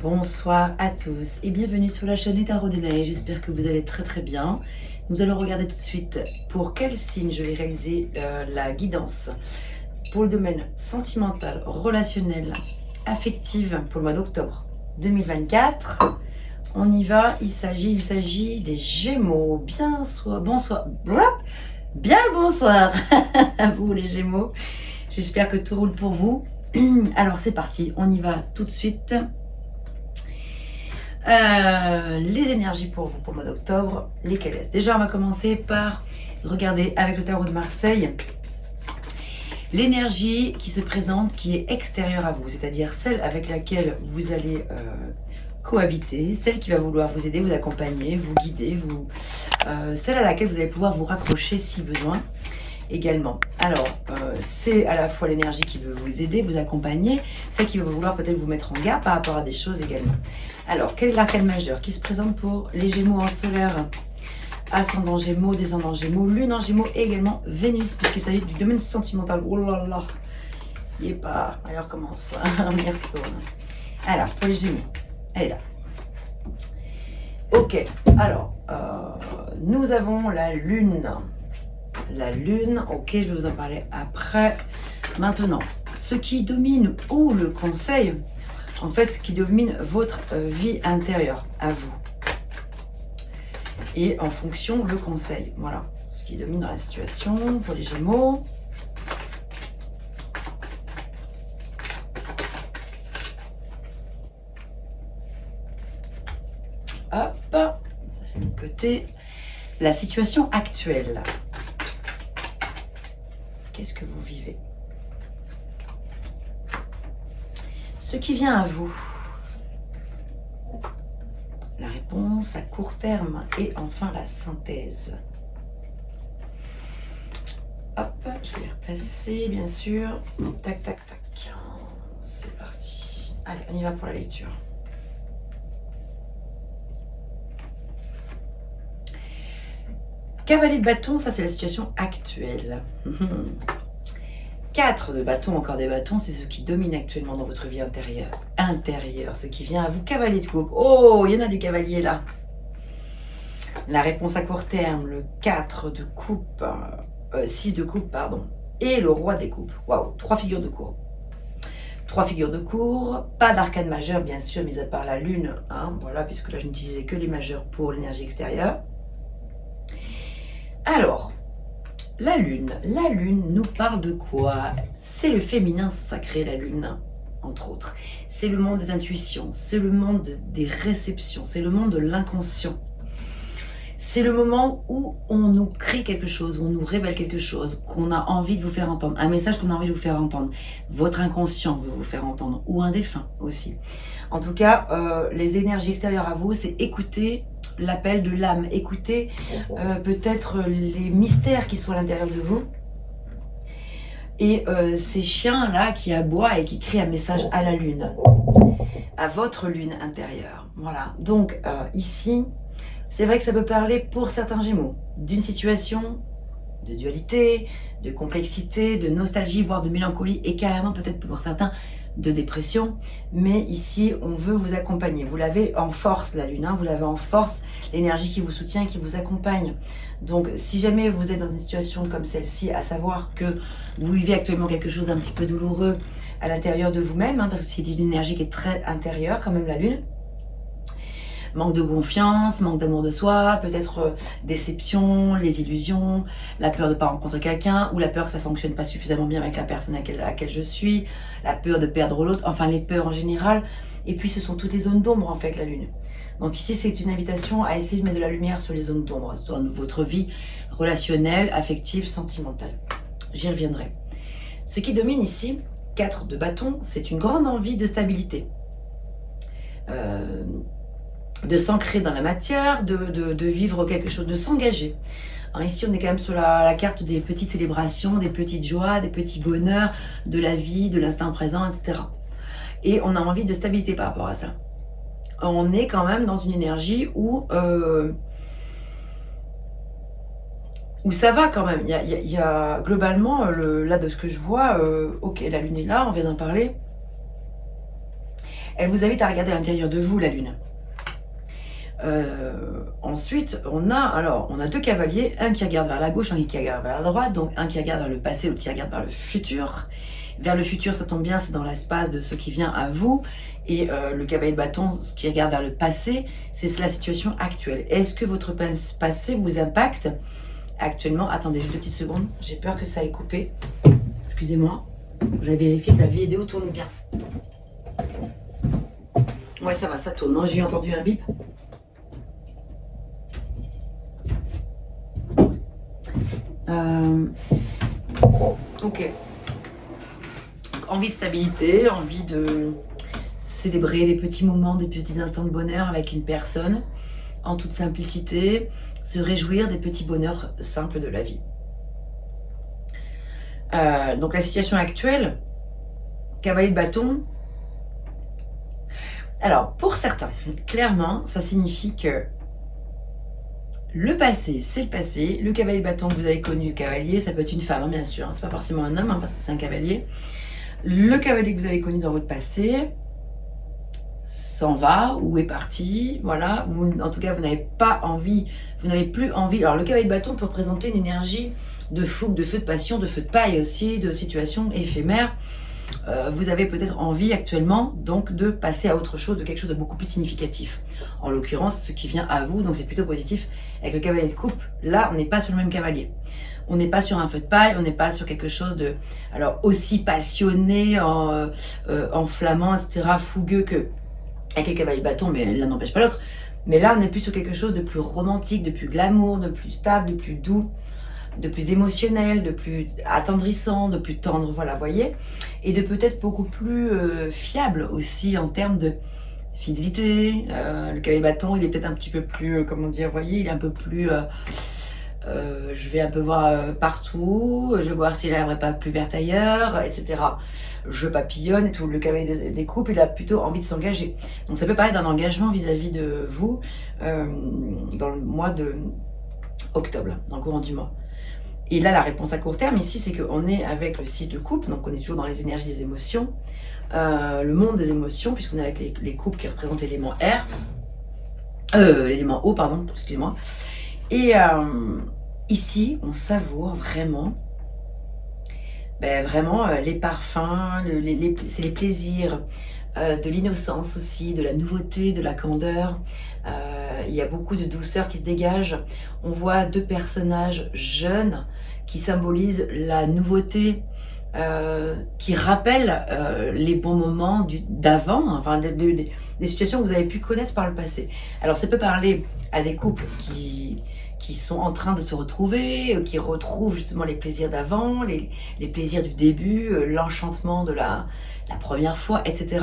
Bonsoir à tous et bienvenue sur la chaîne Tarot Danae. J'espère que vous allez très très bien. Nous allons regarder tout de suite pour quel signe je vais réaliser la guidance pour le domaine sentimental, relationnel, affectif pour le mois d'octobre 2024. On y va, il s'agit des Gémeaux. Bonsoir à vous les Gémeaux. J'espère que tout roule pour vous. Alors c'est parti, on y va tout de suite. Les énergies pour vous pour le mois d'octobre, lesquelles est-ce? Déjà on va commencer par regarder avec le tarot de Marseille l'énergie qui se présente, qui est extérieure à vous, c'est-à-dire celle avec laquelle vous allez cohabiter, celle qui va vouloir vous aider, vous accompagner, vous guider, celle à laquelle vous allez pouvoir vous raccrocher si besoin également. Alors c'est à la fois l'énergie qui veut vous aider, vous accompagner, celle qui veut vouloir peut-être vous mettre en garde par rapport à des choses également. Alors quel est l'arcane majeur qui se présente pour les Gémeaux en solaire, ascendant Gémeaux, descendant Gémeaux, lune en Gémeaux et également Vénus, puisqu'il s'agit du domaine sentimental. Oh là là, il est pas. Allez, on recommence, on y retourne. Alors pour les Gémeaux, elle est là. Ok, alors nous avons la lune. La lune, ok, je vais vous en parler après. Maintenant, ce qui domine ou le conseil, en fait, ce qui domine votre vie intérieure à vous. Et en fonction, le conseil. Voilà, ce qui domine dans la situation pour les Gémeaux. Hop, ça fait de côté. La situation actuelle. Qu'est-ce que vous vivez? Ce qui vient à vous. La réponse à court terme et enfin la synthèse. Hop, je vais les replacer bien sûr. Tac, tac, tac. C'est parti. Allez, on y va pour la lecture. Cavalier de bâton, ça c'est la situation actuelle. 4 de bâton, encore des bâtons, c'est ce qui domine actuellement dans votre vie intérieure, ce qui vient à vous. Cavalier de coupe, oh, il y en a du cavalier là. La réponse à court terme, le 4 de coupe, 6 de coupe, pardon, et le roi des coupes. Waouh, 3 figures de cour. 3 figures de cour, pas d'arcane majeur bien sûr, mis à part la lune, hein, voilà, puisque là je n'utilisais que les majeurs pour l'énergie extérieure. Alors, la lune nous parle de quoi? C'est le féminin sacré, la lune, entre autres. C'est le monde des intuitions, c'est le monde des réceptions, c'est le monde de l'inconscient. C'est le moment où on nous crée quelque chose, où on nous révèle quelque chose, qu'on a envie de vous faire entendre, un message qu'on a envie de vous faire entendre. Votre inconscient veut vous faire entendre, ou un défunt aussi. En tout cas, les énergies extérieures à vous, c'est écouter l'appel de l'âme, écoutez peut-être les mystères qui sont à l'intérieur de vous et ces chiens là qui aboient et qui crient un message à la lune, à votre lune intérieure. Voilà, donc ici c'est vrai que ça peut parler pour certains Gémeaux d'une situation de dualité, de complexité, de nostalgie, voire de mélancolie et carrément peut-être pour certains de dépression, mais ici on veut vous accompagner. Vous l'avez en force la lune, hein, vous l'avez en force, l'énergie qui vous soutient, qui vous accompagne. Donc si jamais vous êtes dans une situation comme celle-ci, à savoir que vous vivez actuellement quelque chose d'un petit peu douloureux à l'intérieur de vous-même, hein, parce que c'est une énergie qui est très intérieure quand même la lune, manque de confiance, manque d'amour de soi, peut-être déception, les illusions, la peur de ne pas rencontrer quelqu'un, ou la peur que ça ne fonctionne pas suffisamment bien avec la personne à laquelle je suis, la peur de perdre l'autre, enfin les peurs en général. Et puis ce sont toutes les zones d'ombre en fait la lune. Donc ici c'est une invitation à essayer de mettre de la lumière sur les zones d'ombre, dans votre vie relationnelle, affective, sentimentale. J'y reviendrai. Ce qui domine ici, 4 de bâton, c'est une grande envie de stabilité. De s'ancrer dans la matière, de vivre quelque chose, de s'engager. Ici, on est quand même sur la carte des petites célébrations, des petites joies, des petits bonheurs, de la vie, de l'instant présent, etc. Et on a envie de stabilité par rapport à ça. On est quand même dans une énergie où ça va quand même. Il y a globalement, là de ce que je vois, ok, la lune est là, on vient d'en parler. Elle vous invite à regarder à l'intérieur de vous, la lune. Ensuite, on a deux cavaliers, un qui regarde vers la gauche, un qui regarde vers la droite, donc un qui regarde vers le passé, l'autre qui regarde vers le futur. Vers le futur, ça tombe bien, c'est dans l'espace de ce qui vient à vous. Et le cavalier de bâton, ce qui regarde vers le passé, c'est la situation actuelle. Est-ce que votre passé vous impacte actuellement? Attendez juste 2 petites secondes, j'ai peur que ça ait coupé. Excusez-moi, je vais vérifier que la vidéo tourne bien. Ouais, ça va, ça tourne. Non, j'ai entendu un bip. Ok. Envie de stabilité, envie de célébrer les petits moments, des petits instants de bonheur avec une personne, en toute simplicité, se réjouir des petits bonheurs simples de la vie. Donc la situation actuelle, cavalier de bâton. Alors, pour certains, clairement, ça signifie que le passé, c'est le passé. Le cavalier de bâton que vous avez connu, cavalier, ça peut être une femme, hein, bien sûr. Hein, c'est pas forcément un homme, hein, parce que c'est un cavalier. Le cavalier que vous avez connu dans votre passé s'en va ou est parti, voilà. Ou, en tout cas, vous n'avez pas envie, vous n'avez plus envie. Alors, le cavalier de bâton peut représenter une énergie de fougue, de feu de passion, de feu de paille aussi, de situation éphémère. Vous avez peut-être envie actuellement donc de passer à autre chose, de quelque chose de beaucoup plus significatif. En l'occurrence, ce qui vient à vous, donc c'est plutôt positif. Avec le cavalier de coupe, là, on n'est pas sur le même cavalier. On n'est pas sur un feu de paille, on n'est pas sur quelque chose de, alors aussi passionné, enflammant, etc., fougueux que avec le cavalier de bâton, mais l'un n'empêche pas l'autre. Mais là, on est plus sur quelque chose de plus romantique, de plus glamour, de plus stable, de plus doux, de plus émotionnel, de plus attendrissant, de plus tendre, voilà, voyez, et de peut-être beaucoup plus fiable aussi en termes de fidélité. Le cavalier de bâton, il est peut-être un petit peu plus, comment dire, voyez, il est un peu plus, je vais un peu voir partout, je vais voir si l'herbe n'est pas plus verte ailleurs, etc. Je papillonne et tout. Le cavalier des coupes, il a plutôt envie de s'engager. Donc ça peut parler d'un engagement vis-à-vis de vous dans le mois de octobre, dans le courant du mois. Et là, la réponse à court terme, ici, c'est qu'on est avec le 6 de coupe, donc on est toujours dans les énergies des émotions, le monde des émotions, puisqu'on est avec les coupes qui représentent l'élément R, l'élément O, pardon, excusez-moi. Et ici, on savoure vraiment, les parfums, c'est les plaisirs, de l'innocence aussi, de la nouveauté, de la candeur. Il y a beaucoup de douceur qui se dégage. On voit 2 personnages jeunes qui symbolisent la nouveauté, qui rappellent les bons moments d'avant, enfin des situations que vous avez pu connaître par le passé. Alors ça peut parler à des couples qui sont en train de se retrouver, qui retrouvent justement les plaisirs d'avant, les plaisirs du début, l'enchantement de la première fois, etc.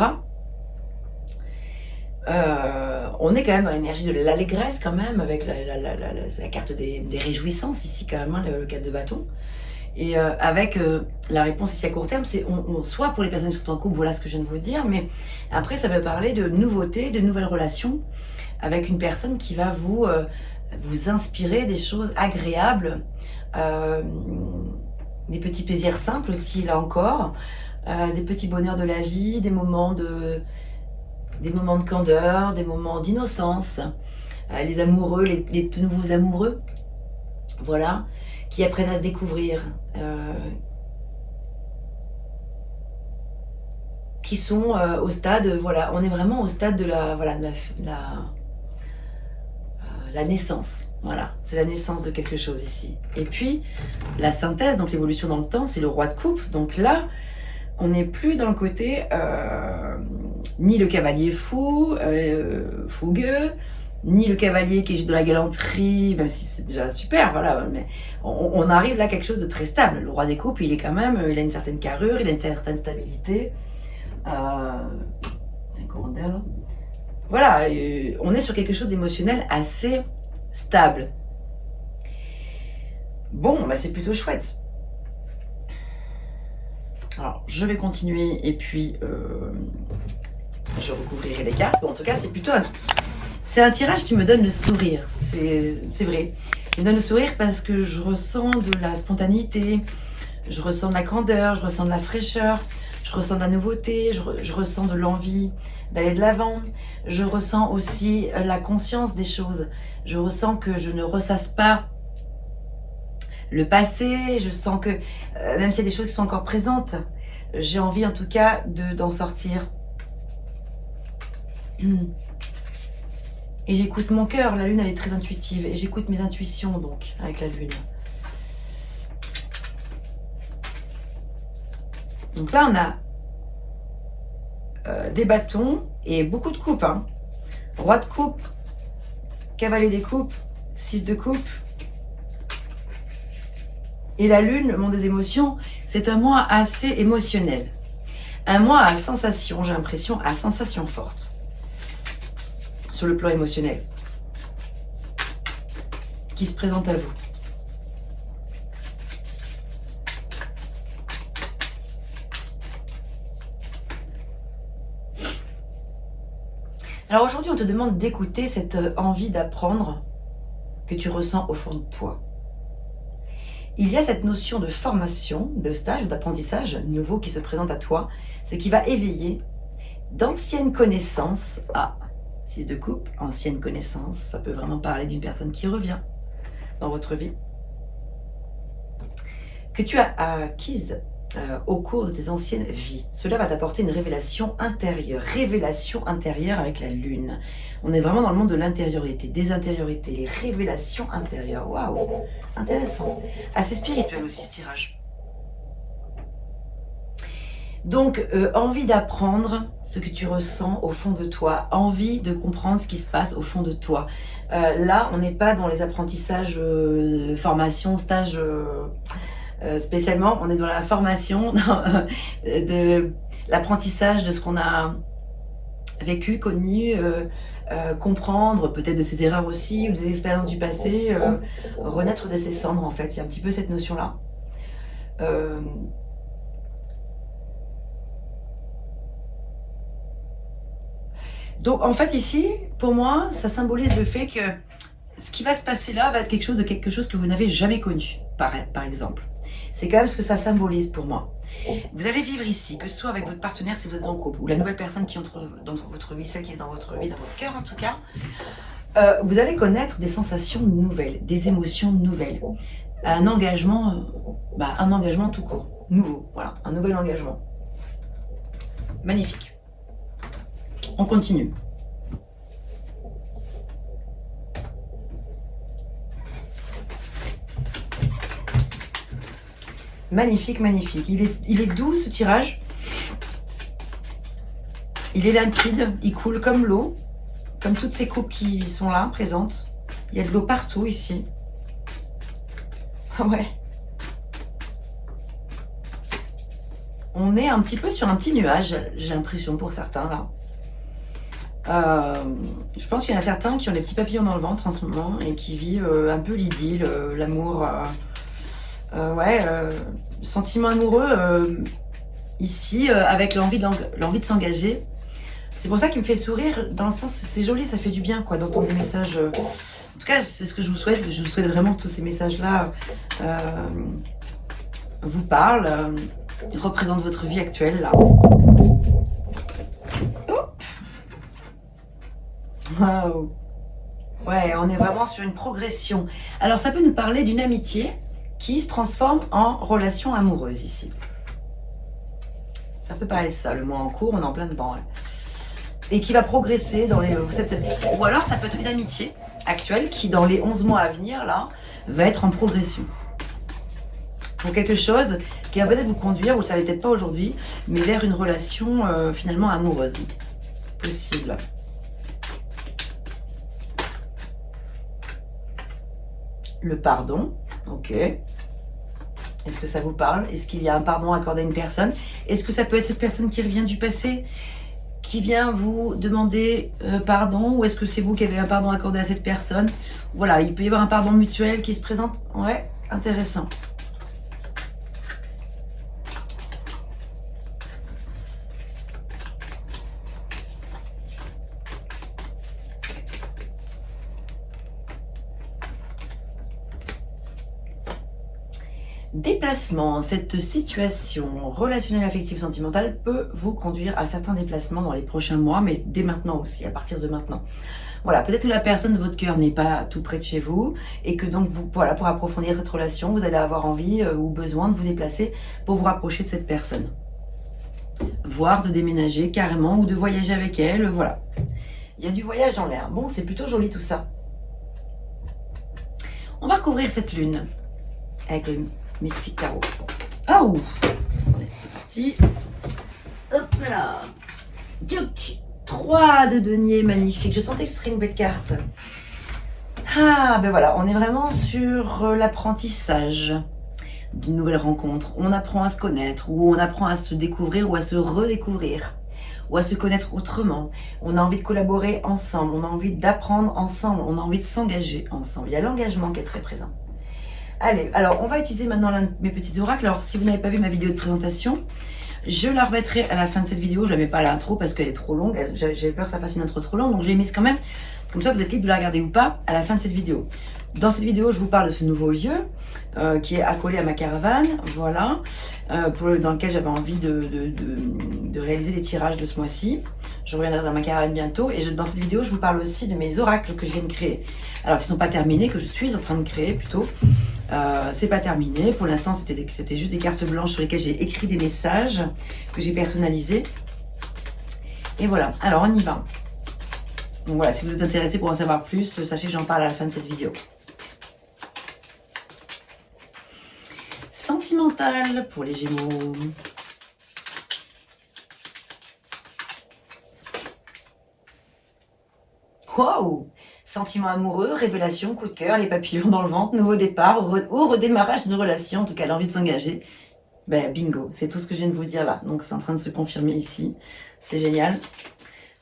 On est quand même dans l'énergie de l'allégresse quand même, avec la carte des réjouissances ici quand même, hein, le 4 de bâton. Et avec la réponse ici à court terme, c'est soit pour les personnes qui sont en couple, voilà ce que je viens de vous dire, mais après ça peut parler de nouveautés, de nouvelles relations, avec une personne qui va vous inspirer des choses agréables, des petits plaisirs simples aussi là encore, des petits bonheurs de la vie, des moments de candeur, des moments d'innocence, les amoureux, les tout nouveaux amoureux, voilà, qui apprennent à se découvrir, qui sont au stade, voilà, on est vraiment au stade de la naissance, voilà, c'est la naissance de quelque chose ici. Et puis, la synthèse, donc l'évolution dans le temps, c'est le roi de coupe, donc là, on n'est plus dans le côté ni le cavalier fou, fougueux, ni le cavalier qui est juste de la galanterie, même si c'est déjà super, voilà, mais on arrive là à quelque chose de très stable. Le roi des coupes, il est quand même, il a une certaine carrure, il a une certaine stabilité. Voilà, on est sur quelque chose d'émotionnel assez stable. Bon, bah c'est plutôt chouette. Alors, je vais continuer et puis je recouvrirai les cartes. Bon, en tout cas, c'est plutôt c'est un tirage qui me donne le sourire. C'est vrai. Il me donne le sourire parce que je ressens de la spontanéité, je ressens de la candeur, je ressens de la fraîcheur, Je ressens de la nouveauté, je ressens de l'envie d'aller de l'avant. Je ressens aussi la conscience des choses. Je ressens que je ne ressasse pas le passé. Je sens que, même s'il y a des choses qui sont encore présentes, j'ai envie en tout cas d'en sortir. Et j'écoute mon cœur. La lune, elle est très intuitive. Et j'écoute mes intuitions, donc, avec la lune. Donc là, on a des bâtons et beaucoup de coupes. Hein. Roi de coupe, cavalier des coupes, 6 de coupe. Et la lune, le monde des émotions, c'est un mois assez émotionnel. Un mois à sensation, j'ai l'impression, à sensation forte. Sur le plan émotionnel. Qui se présente à vous. Alors aujourd'hui, on te demande d'écouter cette envie d'apprendre que tu ressens au fond de toi. Il y a cette notion de formation, de stage, d'apprentissage nouveau qui se présente à toi, ce qui va éveiller d'anciennes connaissances. Ah, 6 de coupe, anciennes connaissances, ça peut vraiment parler d'une personne qui revient dans votre vie, que tu as acquise au cours de tes anciennes vies. Cela va t'apporter une révélation intérieure avec la lune. On est vraiment dans le monde de l'intériorité, des intériorités, les révélations intérieures. Waouh, intéressant. Assez spirituel aussi ce tirage. Donc, envie d'apprendre ce que tu ressens au fond de toi, envie de comprendre ce qui se passe au fond de toi. Là, on n'est pas dans les apprentissages, formation, stage... spécialement, on est dans la formation, de l'apprentissage de ce qu'on a vécu, connu, comprendre peut-être de ses erreurs aussi, ou des expériences du passé, renaître de ses cendres en fait. Il y a un petit peu cette notion-là. Donc en fait ici, pour moi, ça symbolise le fait que ce qui va se passer là va être quelque chose que vous n'avez jamais connu, par exemple. C'est quand même ce que ça symbolise pour moi. Vous allez vivre ici, que ce soit avec votre partenaire si vous êtes en couple, ou la nouvelle personne qui entre dans votre vie, celle qui est dans votre vie, dans votre cœur en tout cas, vous allez connaître des sensations nouvelles, des émotions nouvelles. Un engagement tout court, nouveau, voilà, un nouvel engagement. Magnifique. On continue. Magnifique, magnifique. Il est doux ce tirage. Il est limpide, il coule comme l'eau, comme toutes ces coupes qui sont là, présentes. Il y a de l'eau partout ici. Ah ouais. On est un petit peu sur un petit nuage, j'ai l'impression pour certains là. Je pense qu'il y en a certains qui ont des petits papillons dans le ventre en ce moment et qui vivent un peu l'idylle, l'amour. Sentiment amoureux ici avec l'envie de s'engager. C'est pour ça qu'il me fait sourire, dans le sens c'est joli, ça fait du bien quoi d'entendre des messages. En tout cas, c'est ce que je vous souhaite. Je vous souhaite vraiment que tous ces messages-là vous parlent, représentent votre vie actuelle là. Wow. Ouais, on est vraiment sur une progression. Alors ça peut nous parler d'une amitié qui se transforme en relation amoureuse ici. Ça peut parler de ça, le mois en cours, on est en plein dedans. Ouais. Et qui va progresser dans les... Ou alors ça peut être une amitié actuelle qui dans les 11 mois à venir, là, va être en progression. Pour quelque chose qui va peut-être vous conduire, vous ne le savez peut-être pas aujourd'hui, mais vers une relation finalement amoureuse. Possible. Le pardon, ok. Est-ce que ça vous parle? Est-ce qu'il y a un pardon accordé à une personne? Est-ce que ça peut être cette personne qui revient du passé, qui vient vous demander pardon? Ou est-ce que c'est vous qui avez un pardon accordé à cette personne? Voilà, il peut y avoir un pardon mutuel qui se présente. Ouais, intéressant. Déplacement, cette situation relationnelle, affective, sentimentale peut vous conduire à certains déplacements dans les prochains mois, mais dès maintenant aussi, à partir de maintenant. Voilà, peut-être que la personne de votre cœur n'est pas tout près de chez vous et que donc vous, voilà, pour approfondir cette relation, vous allez avoir envie ou besoin de vous déplacer pour vous rapprocher de cette personne. Voire de déménager carrément ou de voyager avec elle, voilà. Il y a du voyage dans l'air. Bon, c'est plutôt joli tout ça. On va couvrir cette lune avec le Mystique Tarot. Ah ouh, c'est parti. Hop là. Duc. 3 de denier, magnifique. Je sentais que ce serait une belle carte. Ah, ben voilà, on est vraiment sur l'apprentissage d'une nouvelle rencontre. On apprend à se connaître, ou on apprend à se découvrir, ou à se redécouvrir, ou à se connaître autrement. On a envie de collaborer ensemble, on a envie d'apprendre ensemble, on a envie de s'engager ensemble. Il y a l'engagement qui est très présent. Allez, alors on va utiliser maintenant l'un de mes petits oracles. Alors si vous n'avez pas vu ma vidéo de présentation, je la remettrai à la fin de cette vidéo. Je la mets pas à l'intro parce qu'elle est trop longue. J'avais peur que ça fasse une intro trop longue, donc je l'ai mise quand même. Comme ça, vous êtes libre de la regarder ou pas à la fin de cette vidéo. Dans cette vidéo, je vous parle de ce nouveau lieu qui est accolé à ma caravane, voilà, dans lequel j'avais envie de réaliser les tirages de ce mois-ci. Je reviendrai dans ma caravane bientôt et dans cette vidéo, je vous parle aussi de mes oracles que je viens de créer. Alors, qui ne sont pas terminés, que je suis en train de créer plutôt. C'est pas terminé. Pour l'instant, c'était juste des cartes blanches sur lesquelles j'ai écrit des messages que j'ai personnalisés. Et voilà. Alors, on y va. Donc voilà, si vous êtes intéressé pour en savoir plus, sachez que j'en parle à la fin de cette vidéo. Sentimental pour les Gémeaux. Waouh! Sentiment amoureux, révélation, coup de cœur, les papillons dans le ventre, nouveau départ ou redémarrage d'une relation, en tout cas l'envie de s'engager. Ben bingo, c'est tout ce que je viens de vous dire là. Donc c'est en train de se confirmer ici. C'est génial.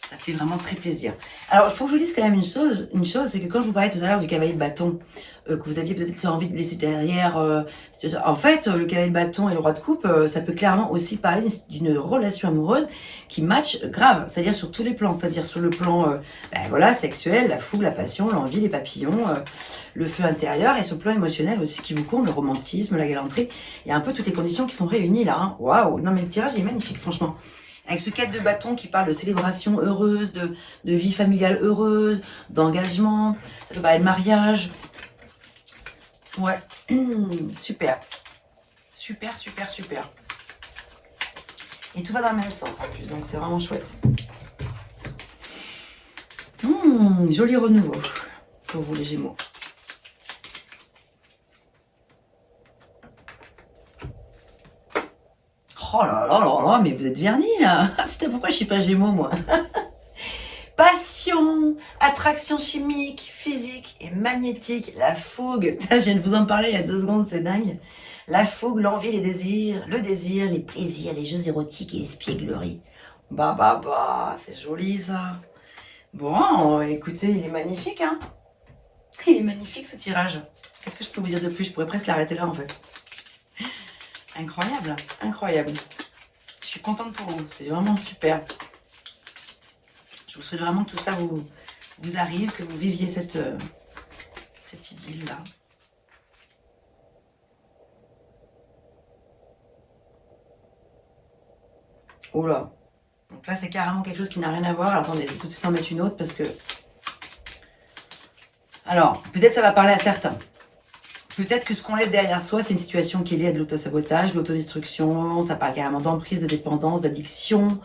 Ça fait vraiment très plaisir. Alors, il faut que je vous dise quand même une chose, c'est que quand je vous parlais tout à l'heure du cavalier de bâton, que vous aviez peut-être envie de laisser derrière, en fait, le cavalier de bâton et le roi de coupe, ça peut clairement aussi parler d'une relation amoureuse qui match grave, c'est-à-dire sur tous les plans, c'est-à-dire sur le plan voilà, sexuel, la fougue, la passion, l'envie, les papillons, le feu intérieur, et sur le plan émotionnel aussi qui vous comble, le romantisme, la galanterie. Il y a un peu toutes les conditions qui sont réunies là. Hein. Waouh! Non mais le tirage est magnifique, franchement. Avec ce 4 de bâton qui parle de célébration heureuse, de vie familiale heureuse, d'engagement, ça peut parler de mariage. Ouais, super. Super, super, super. Et tout va dans le même sens en plus, donc c'est vraiment chouette. Joli renouveau pour vous les Gémeaux. Oh là là là là, mais vous êtes vernis là. Putain, pourquoi je suis pas Gémeaux moi? Passion, attraction chimique, physique et magnétique, la fougue. Putain, je viens de vous en parler il y a 2 secondes, c'est dingue. La fougue, l'envie, les désirs, le désir, les plaisirs, les jeux érotiques et l'espièglerie. Bah, c'est joli ça. Bon, écoutez, il est magnifique, hein. Il est magnifique ce tirage. Qu'est-ce que je peux vous dire de plus? Je pourrais presque l'arrêter là en fait. Incroyable, incroyable. Je suis contente pour vous, c'est vraiment super. Je vous souhaite vraiment que tout ça vous arrive, que vous viviez cette idylle-là. Oh là. Donc là, c'est carrément quelque chose qui n'a rien à voir. Alors attendez, je vais tout de suite en mettre une autre parce que... Alors, peut-être ça va parler à certains. Peut-être que ce qu'on laisse derrière soi, c'est une situation qui est liée à de l'autosabotage, de l'autodestruction. Ça parle carrément d'emprise, de dépendance, d'addiction,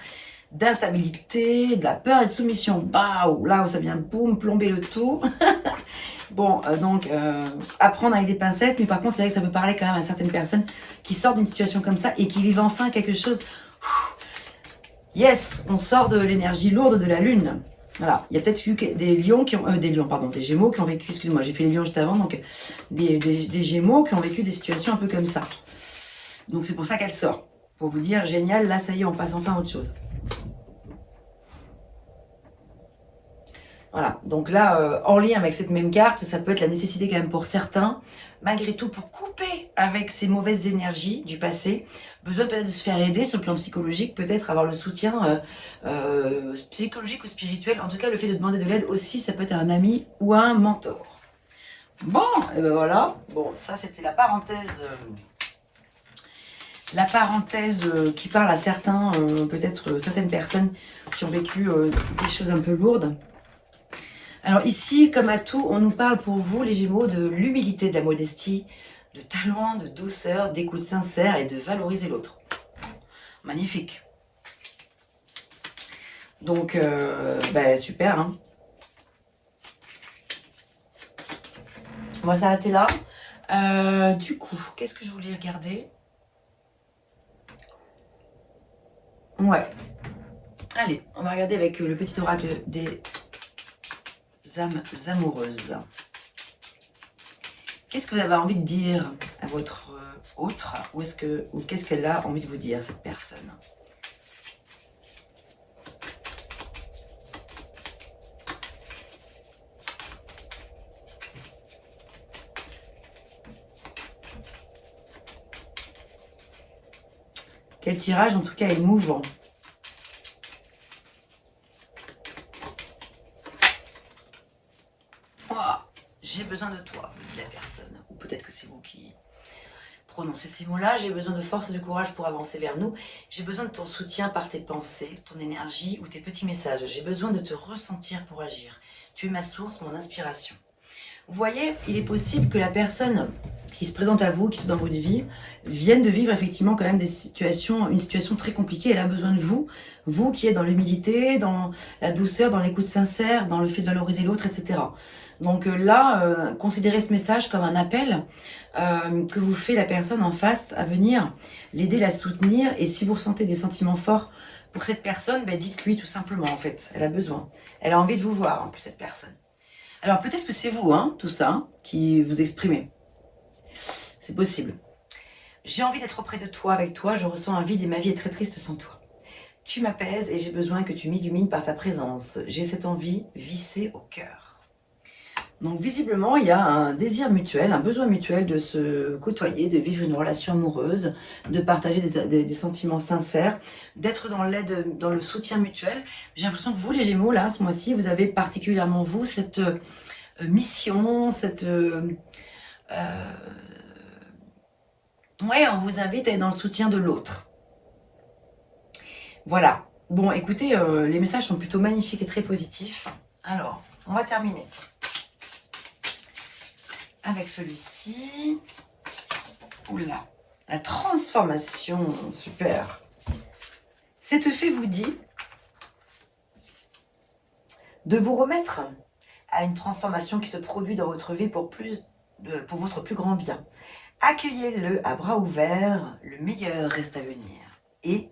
d'instabilité, de la peur et de soumission. Bah, là où ça vient, boum, plomber le tout. Bon, donc, apprendre avec des pincettes. Mais par contre, c'est vrai que ça peut parler quand même à certaines personnes qui sortent d'une situation comme ça et qui vivent enfin quelque chose. Yes, on sort de l'énergie lourde de la lune. Voilà, il y a peut-être eu des lions qui ont... des Gémeaux qui ont vécu... Excusez-moi, j'ai fait les lions juste avant. Donc, des Gémeaux qui ont vécu des situations un peu comme ça. Donc, c'est pour ça qu'elle sort. Pour vous dire, génial, là, ça y est, on passe enfin à autre chose. Voilà, donc là, en lien avec cette même carte, ça peut être la nécessité quand même pour certains, malgré tout, pour couper avec ces mauvaises énergies du passé, besoin peut-être de se faire aider sur le plan psychologique, peut-être avoir le soutien psychologique ou spirituel. En tout cas, le fait de demander de l'aide aussi, ça peut être un ami ou un mentor. Bon, et ben voilà, bon, ça c'était la parenthèse la parenthèse qui parle à certains, peut-être certaines personnes qui ont vécu des choses un peu lourdes. Alors ici, comme à tout, on nous parle pour vous, les Gémeaux, de l'humilité, de la modestie, de talent, de douceur, d'écoute sincère et de valoriser l'autre. Magnifique. Donc, super. Hein. On va s'arrêter là. Du coup, qu'est-ce que je voulais regarder? Ouais. Allez, on va regarder avec le petit oracle des âmes amoureuses. Qu'est-ce que vous avez envie de dire à votre autre? Ou qu'est-ce qu'elle a envie de vous dire, cette personne? Quel tirage, en tout cas, est mouvant. Oh, j'ai besoin de toi, vous dit la personne. Ou peut-être que c'est vous qui prononcez ces mots-là. J'ai besoin de force et de courage pour avancer vers nous. J'ai besoin de ton soutien par tes pensées, ton énergie ou tes petits messages. J'ai besoin de te ressentir pour agir. Tu es ma source, mon inspiration. Vous voyez, il est possible que la personne qui se présente à vous, qui sont dans votre vie, vienne de vivre effectivement quand même une situation très compliquée. Elle a besoin de vous, vous qui êtes dans l'humilité, dans la douceur, dans l'écoute sincère, dans le fait de valoriser l'autre, etc. Donc là, considérez ce message comme un appel que vous fait la personne en face à venir l'aider, la soutenir. Et si vous ressentez des sentiments forts pour cette personne, dites-lui tout simplement en fait, elle a besoin. Elle a envie de vous voir en plus, cette personne. Alors peut-être que c'est vous, tout ça, qui vous exprimez. C'est possible. J'ai envie d'être auprès de toi, avec toi, je ressens un vide et ma vie est très triste sans toi. Tu m'apaises et j'ai besoin que tu m'illumines par ta présence. J'ai cette envie vissée au cœur. Donc visiblement, il y a un désir mutuel, un besoin mutuel de se côtoyer, de vivre une relation amoureuse, de partager des sentiments sincères, d'être dans l'aide, dans le soutien mutuel. J'ai l'impression que vous, les Gémeaux, là, ce mois-ci, vous avez particulièrement, vous, cette mission, cette... on vous invite à être dans le soutien de l'autre. Voilà. Bon, écoutez, les messages sont plutôt magnifiques et très positifs. Alors, on va terminer avec celui-ci. Oula, la transformation, super. Cette fée vous dit de vous remettre à une transformation qui se produit dans votre vie pour votre plus grand bien. Accueillez-le à bras ouverts, le meilleur reste à venir. Et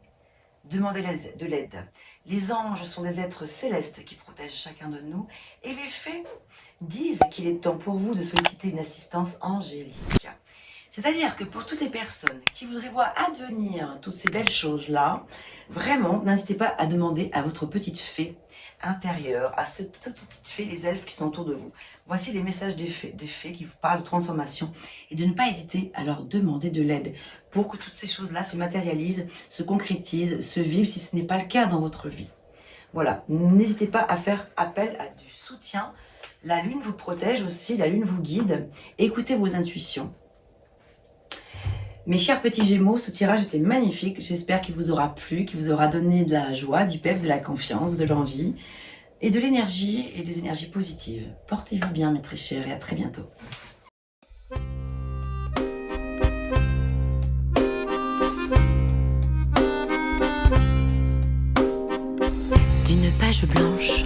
demandez de l'aide. Les anges sont des êtres célestes qui protègent chacun de nous. Et les fées disent qu'il est temps pour vous de solliciter une assistance angélique. C'est-à-dire que pour toutes les personnes qui voudraient voir advenir toutes ces belles choses-là, vraiment, n'hésitez pas à demander à votre petite fée intérieure, à cette petite fée, les elfes qui sont autour de vous. Voici les messages des fées qui vous parlent de transformation et de ne pas hésiter à leur demander de l'aide pour que toutes ces choses-là se matérialisent, se concrétisent, se vivent si ce n'est pas le cas dans votre vie. Voilà, n'hésitez pas à faire appel à du soutien. La lune vous protège aussi, la lune vous guide. Écoutez vos intuitions. Mes chers petits Gémeaux, ce tirage était magnifique. J'espère qu'il vous aura plu, qu'il vous aura donné de la joie, du peps, de la confiance, de l'envie et de l'énergie et des énergies positives. Portez-vous bien, mes très chers, et à très bientôt. D'une page blanche,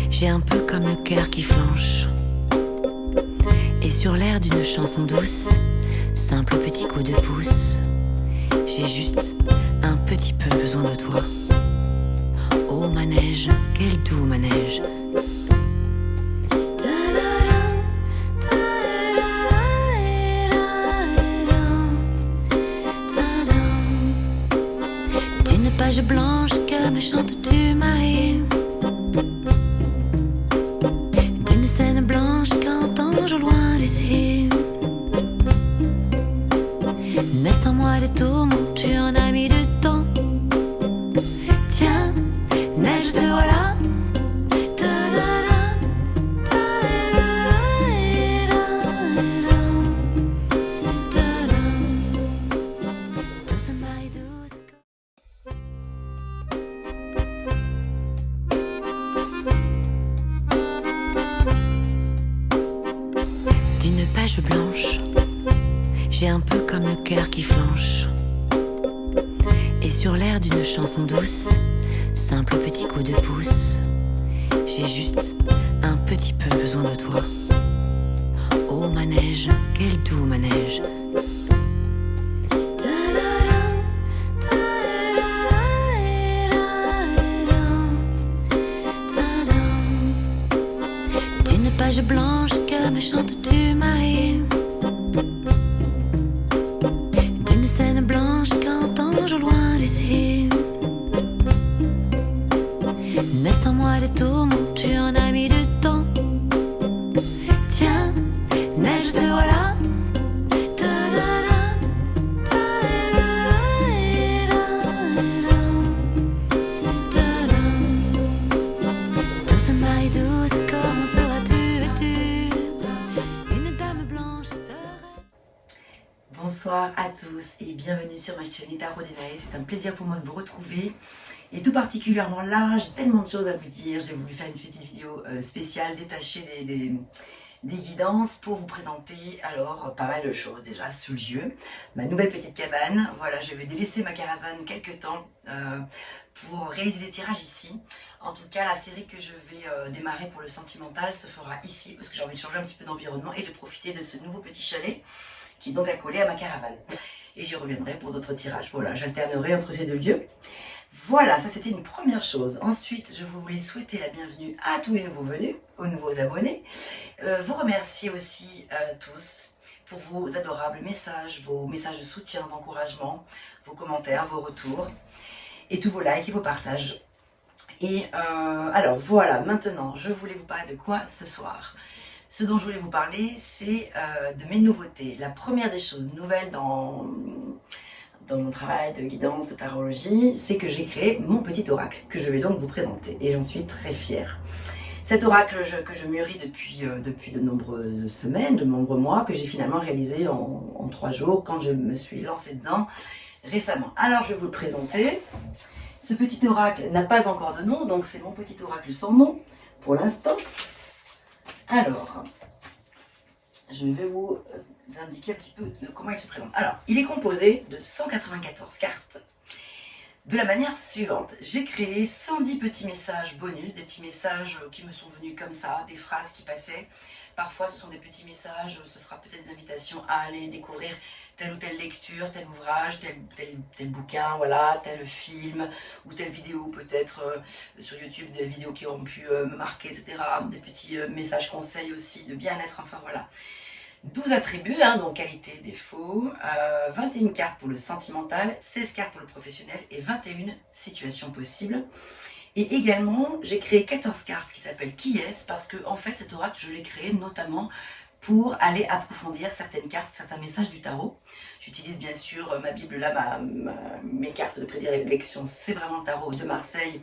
j'ai un peu comme le cœur qui flanche. Et sur l'air d'une chanson douce, simple petit coup de pouce, j'ai juste un petit peu besoin de toi. Oh manège, quel doux manège. D'une page blanche que me chantes-tu, Marie? D'une scène blanche qu'entends-je au loin d'ici? Mais sans moi les tourments, tu en as mis du temps. Tiens, neige te voilà. page blanche, j'ai un peu comme le cœur qui flanche. Et sur l'air d'une chanson douce, simple petit coup de pouce, j'ai juste un petit peu besoin de toi. Oh manège, quel doux manège. D'une page blanche que me chantes-tu, Marie? D'une scène blanche qu'entends-je au loin d'ici? Mais sans moi les tourments, tu en as mis du temps. Tiens, neige te voilà. Douce Marie douce, comment seras-tu vêtue? Une dame blanche serait... Bonsoir à tous et bienvenue sur ma chaîne Tarot d'Enae. C'est un plaisir pour moi de vous retrouver. Et tout particulièrement là, j'ai tellement de choses à vous dire. J'ai voulu faire une petite vidéo spéciale détachée des guidances pour vous présenter alors pas mal de choses déjà ce lieu, ma nouvelle petite cabane. Voilà, je vais délaisser ma caravane quelques temps pour réaliser des tirages ici. En tout cas, la série que je vais démarrer pour le sentimental se fera ici parce que j'ai envie de changer un petit peu d'environnement et de profiter de ce nouveau petit chalet qui est donc accolé à ma caravane. Et j'y reviendrai pour d'autres tirages. Voilà, j'alternerai entre ces deux lieux. Voilà, ça c'était une première chose. Ensuite, je voulais souhaiter la bienvenue à tous les nouveaux venus, aux nouveaux abonnés. Vous remercier aussi tous pour vos adorables messages, vos messages de soutien, d'encouragement, vos commentaires, vos retours, et tous vos likes et vos partages. Et alors voilà, maintenant, je voulais vous parler de quoi ce soir? Ce dont je voulais vous parler, c'est de mes nouveautés. La première des choses nouvelles dans mon travail de guidance, de tarologie, c'est que j'ai créé mon petit oracle, que je vais donc vous présenter. Et j'en suis très fière. Cet oracle que je mûris depuis de nombreuses semaines, de nombreux mois, que j'ai finalement réalisé en 3 jours, quand je me suis lancée dedans récemment. Alors je vais vous le présenter. Ce petit oracle n'a pas encore de nom, donc c'est mon petit oracle sans nom, pour l'instant. Alors, je vais vous indiquer un petit peu comment il se présente. Alors, il est composé de 194 cartes. De la manière suivante, j'ai créé 110 petits messages bonus, des petits messages qui me sont venus comme ça, des phrases qui passaient. Parfois, ce sont des petits messages, ce sera peut-être des invitations à aller découvrir telle ou telle lecture, tel ouvrage, tel bouquin, voilà, tel film ou telle vidéo, peut-être sur YouTube, des vidéos qui ont pu me marquer, etc. Des petits messages conseils aussi, de bien-être, enfin voilà. 12 attributs, hein, donc qualité, défaut, 21 cartes pour le sentimental, 16 cartes pour le professionnel et 21 situations possibles. Et également, j'ai créé 14 cartes qui s'appellent Qui est-ce, parce que en fait, cet oracle, je l'ai créé notamment pour aller approfondir certaines cartes, certains messages du tarot. J'utilise bien sûr ma Bible là, mes cartes de prédilection, c'est vraiment le tarot de Marseille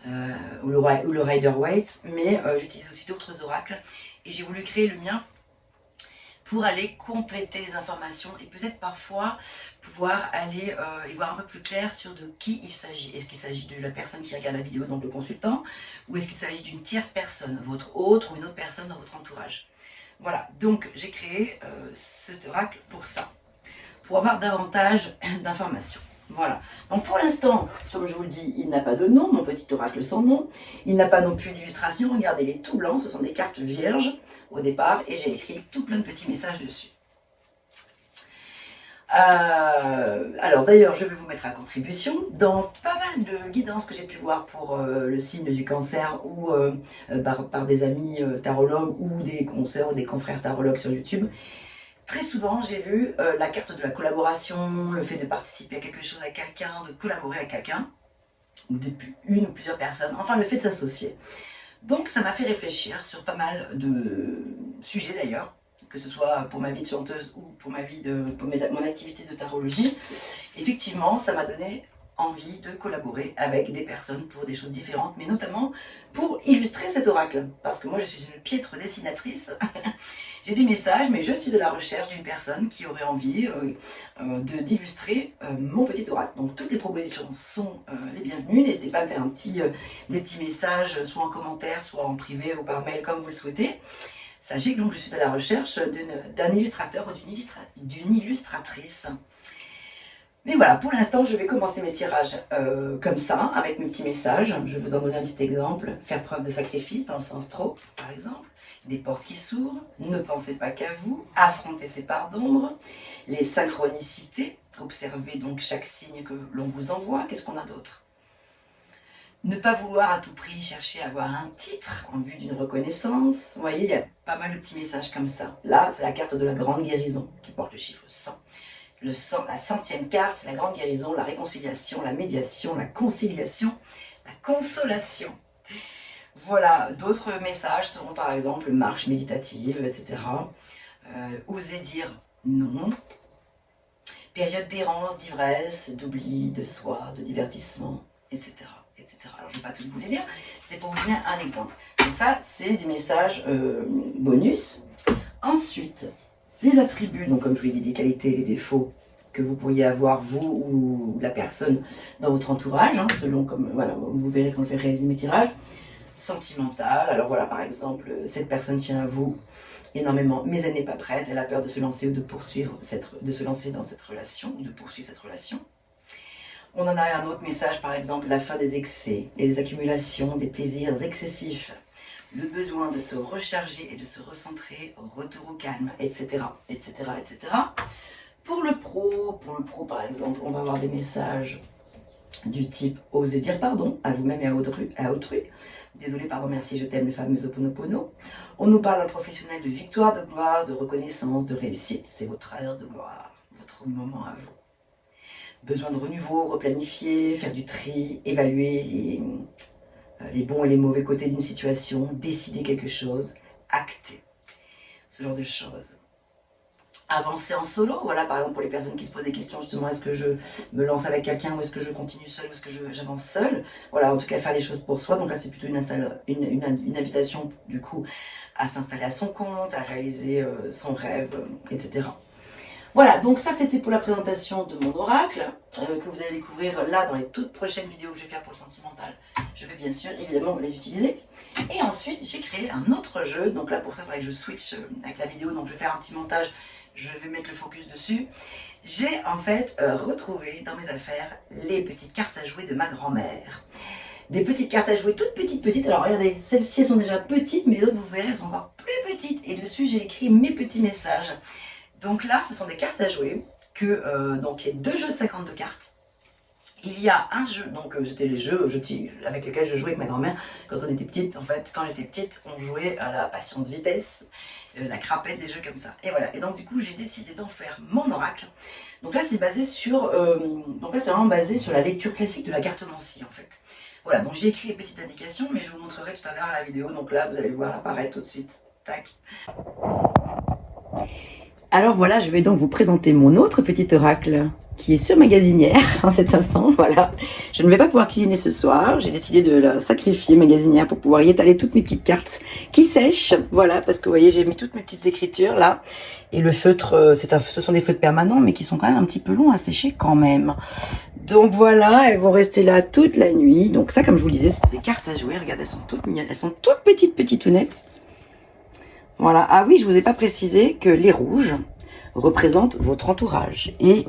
ou le Rider-Waite, mais j'utilise aussi d'autres oracles et j'ai voulu créer le mien pour aller compléter les informations et peut-être parfois pouvoir aller y voir un peu plus clair sur de qui il s'agit. Est-ce qu'il s'agit de la personne qui regarde la vidéo, donc le consultant, ou est-ce qu'il s'agit d'une tierce personne, votre autre ou une autre personne dans votre entourage. Voilà, donc j'ai créé cet oracle pour ça, pour avoir davantage d'informations. Voilà, donc pour l'instant, comme je vous le dis, il n'a pas de nom, mon petit oracle sans nom. Il n'a pas non plus d'illustration, regardez, il est tout blanc, ce sont des cartes vierges au départ, et j'ai écrit tout plein de petits messages dessus. Alors d'ailleurs, je vais vous mettre à contribution dans pas mal de guidances que j'ai pu voir pour le signe du cancer ou par des amis tarologues ou des consoeurs ou des confrères tarologues sur YouTube. Très souvent, j'ai vu la carte de la collaboration, le fait de participer à quelque chose avec quelqu'un, de collaborer avec quelqu'un, ou depuis une ou plusieurs personnes, enfin le fait de s'associer. Donc ça m'a fait réfléchir sur pas mal de sujets d'ailleurs, que ce soit pour ma vie de chanteuse ou pour mon activité de tarologie. Effectivement, ça m'a donné envie de collaborer avec des personnes pour des choses différentes, mais notamment pour illustrer cet oracle, parce que moi je suis une piètre dessinatrice. J'ai des messages, mais je suis à la recherche d'une personne qui aurait envie d'illustrer mon petit oracle. Donc toutes les propositions sont les bienvenues. N'hésitez pas à me faire des petits messages, soit en commentaire, soit en privé ou par mail, comme vous le souhaitez. Sachez que donc je suis à la recherche d'un illustrateur ou d'une illustratrice. Mais voilà, pour l'instant, je vais commencer mes tirages comme ça, avec mes petits messages. Je vais vous en donner un petit exemple. Faire preuve de sacrifice, dans le sens trop, par exemple. Des portes qui s'ouvrent, ne pensez pas qu'à vous, affrontez ces parts d'ombre, les synchronicités, observez donc chaque signe que l'on vous envoie. Qu'est-ce qu'on a d'autre? Ne pas vouloir à tout prix chercher à avoir un titre en vue d'une reconnaissance. Vous voyez, il y a pas mal de petits messages comme ça. Là, c'est la carte de la grande guérison qui porte le chiffre 100. Le 100, la 100e carte, c'est la grande guérison, la réconciliation, la médiation, la conciliation, la consolation. Voilà, d'autres messages seront par exemple marche méditative, etc. Oser dire non. Période d'errance, d'ivresse, d'oubli, de soi, de divertissement, etc. etc. Alors je ne vais pas tout vous les lire, c'était pour vous donner un exemple. Donc ça, c'est des messages bonus. Ensuite, les attributs, donc comme je vous l'ai dit, les qualités, les défauts que vous pourriez avoir, vous ou la personne dans votre entourage, hein, selon comme, voilà, vous verrez quand je vais réaliser mes tirages. Sentimental, alors voilà, par exemple, cette personne tient à vous énormément, mais elle n'est pas prête, elle a peur de se lancer ou de poursuivre, de se lancer dans cette relation, ou de poursuivre cette relation. On en a un autre message, par exemple, la fin des excès et les accumulations des plaisirs excessifs, le besoin de se recharger et de se recentrer, retour au calme, etc., etc., etc. Pour le pro, par exemple, on va avoir des messages du type « Osez dire pardon à vous-même et à autrui ». Désolé, pardon, merci, je t'aime, le fameux Ho'oponopono. On nous parle d'un professionnel de victoire, de gloire, de reconnaissance, de réussite. C'est votre heure de gloire, votre moment à vous. Besoin de renouveau, replanifier, faire du tri, évaluer les bons et les mauvais côtés d'une situation, décider quelque chose, acter. Ce genre de choses. Avancer en solo, voilà, par exemple pour les personnes qui se posent des questions justement, est-ce que je me lance avec quelqu'un ou est-ce que je continue seul ou est-ce que j'avance seul, voilà, en tout cas faire les choses pour soi. Donc là c'est plutôt une invitation du coup à s'installer à son compte, à réaliser son rêve, etc. Voilà, donc ça c'était pour la présentation de mon oracle, que vous allez découvrir là dans les toutes prochaines vidéos que je vais faire pour le sentimental. Je vais bien sûr évidemment les utiliser. Et ensuite j'ai créé un autre jeu, donc là pour ça il faudrait que je switch avec la vidéo, donc je vais faire un petit montage. Je vais mettre le focus dessus. J'ai en fait retrouvé dans mes affaires les petites cartes à jouer de ma grand-mère. Des petites cartes à jouer toutes petites. Alors regardez, celles-ci sont déjà petites, mais les autres, vous verrez, elles sont encore plus petites. Et dessus, j'ai écrit mes petits messages. Donc là, ce sont des cartes à jouer. Donc il y a 2 jeux de 52 cartes. Il y a un jeu, donc c'était les jeux avec lesquels je jouais avec ma grand-mère quand on était petite. En fait, quand j'étais petite, on jouait à la patience-vitesse, la crapette, des jeux comme ça. Et voilà, et donc du coup, j'ai décidé d'en faire mon oracle. Donc là, c'est basé sur, c'est vraiment basé sur la lecture classique de la cartomancie, en fait. Voilà, donc j'ai écrit les petites indications, mais je vous montrerai tout à l'heure à la vidéo. Donc là, vous allez le voir apparaître tout de suite. Tac. Alors voilà, je vais donc vous présenter mon autre petit oracle qui est sur Magasinière en cet instant, voilà. Je ne vais pas pouvoir cuisiner ce soir, j'ai décidé de la sacrifier, Magasinière, pour pouvoir y étaler toutes mes petites cartes qui sèchent, voilà, parce que vous voyez, j'ai mis toutes mes petites écritures là, et le feutre, ce sont des feutres permanents, mais qui sont quand même un petit peu longs à sécher quand même. Donc voilà, elles vont rester là toute la nuit, donc ça, comme je vous le disais, c'est des cartes à jouer, regardez, elles sont toutes mignonnes, elles sont toutes petitounettes. Voilà, ah oui, je vous ai pas précisé que les rouges représentent votre entourage, et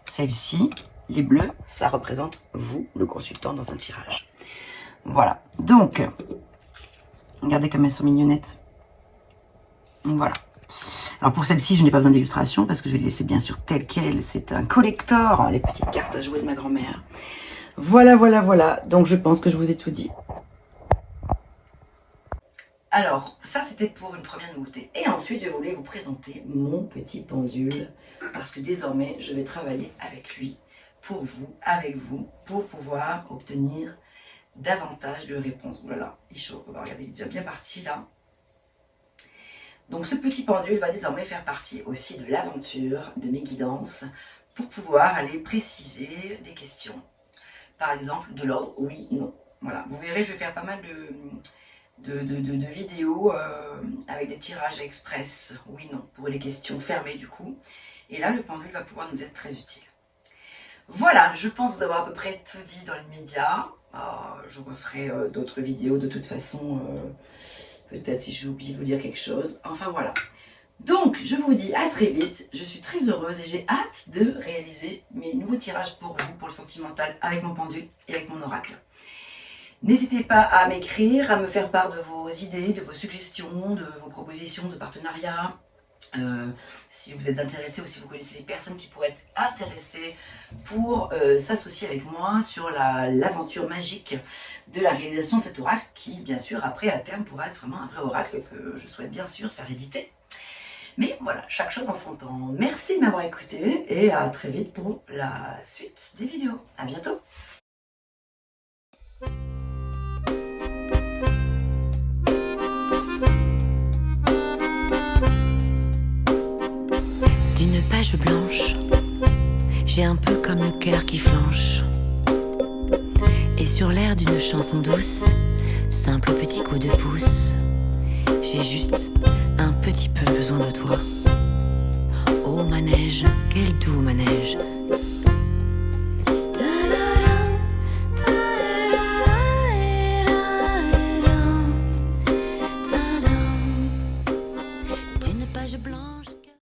celle-ci, les bleus, ça représente vous, le consultant, dans un tirage. Voilà. Donc, regardez comme elles sont mignonnettes. Voilà. Alors pour celle-ci, je n'ai pas besoin d'illustration parce que je vais les laisser bien sûr telles quelles. C'est un collector, les petites cartes à jouer de ma grand-mère. Voilà, voilà, voilà. Donc je pense que je vous ai tout dit. Alors, ça c'était pour une première nouveauté. Et ensuite, je voulais vous présenter mon petit pendule. Parce que désormais, je vais travailler avec lui, pour vous, avec vous, pour pouvoir obtenir davantage de réponses. Voilà, il chauffe. Regardez, il est déjà bien parti là. Donc ce petit pendule va désormais faire partie aussi de l'aventure, de mes guidances, pour pouvoir aller préciser des questions. Par exemple, de l'ordre oui, non. Voilà, vous verrez, je vais faire pas mal de vidéos avec des tirages express, oui, non, pour les questions fermées du coup. Et là, le pendule va pouvoir nous être très utile. Voilà, je pense vous avoir à peu près tout dit dans les médias. Je referai d'autres vidéos de toute façon Peut-être si j'ai oublié de vous dire quelque chose. Enfin voilà. Donc, je vous dis à très vite. Je suis très heureuse et j'ai hâte de réaliser mes nouveaux tirages pour vous, pour le sentimental, avec mon pendule et avec mon oracle. N'hésitez pas à m'écrire, à me faire part de vos idées, de vos suggestions, de vos propositions de partenariat. Si vous êtes intéressé ou si vous connaissez des personnes qui pourraient être intéressées pour s'associer avec moi sur l'aventure magique de la réalisation de cet oracle qui, bien sûr, après, à terme, pourra être vraiment un vrai oracle que je souhaite bien sûr faire éditer. Mais voilà, chaque chose en son temps. Merci de m'avoir écouté et à très vite pour la suite des vidéos. À bientôt. D'une page blanche, j'ai un peu comme le cœur qui flanche. Et sur l'air d'une chanson douce, simple petit coup de pouce, j'ai juste un petit peu besoin de toi. Oh manège, quel doux manège,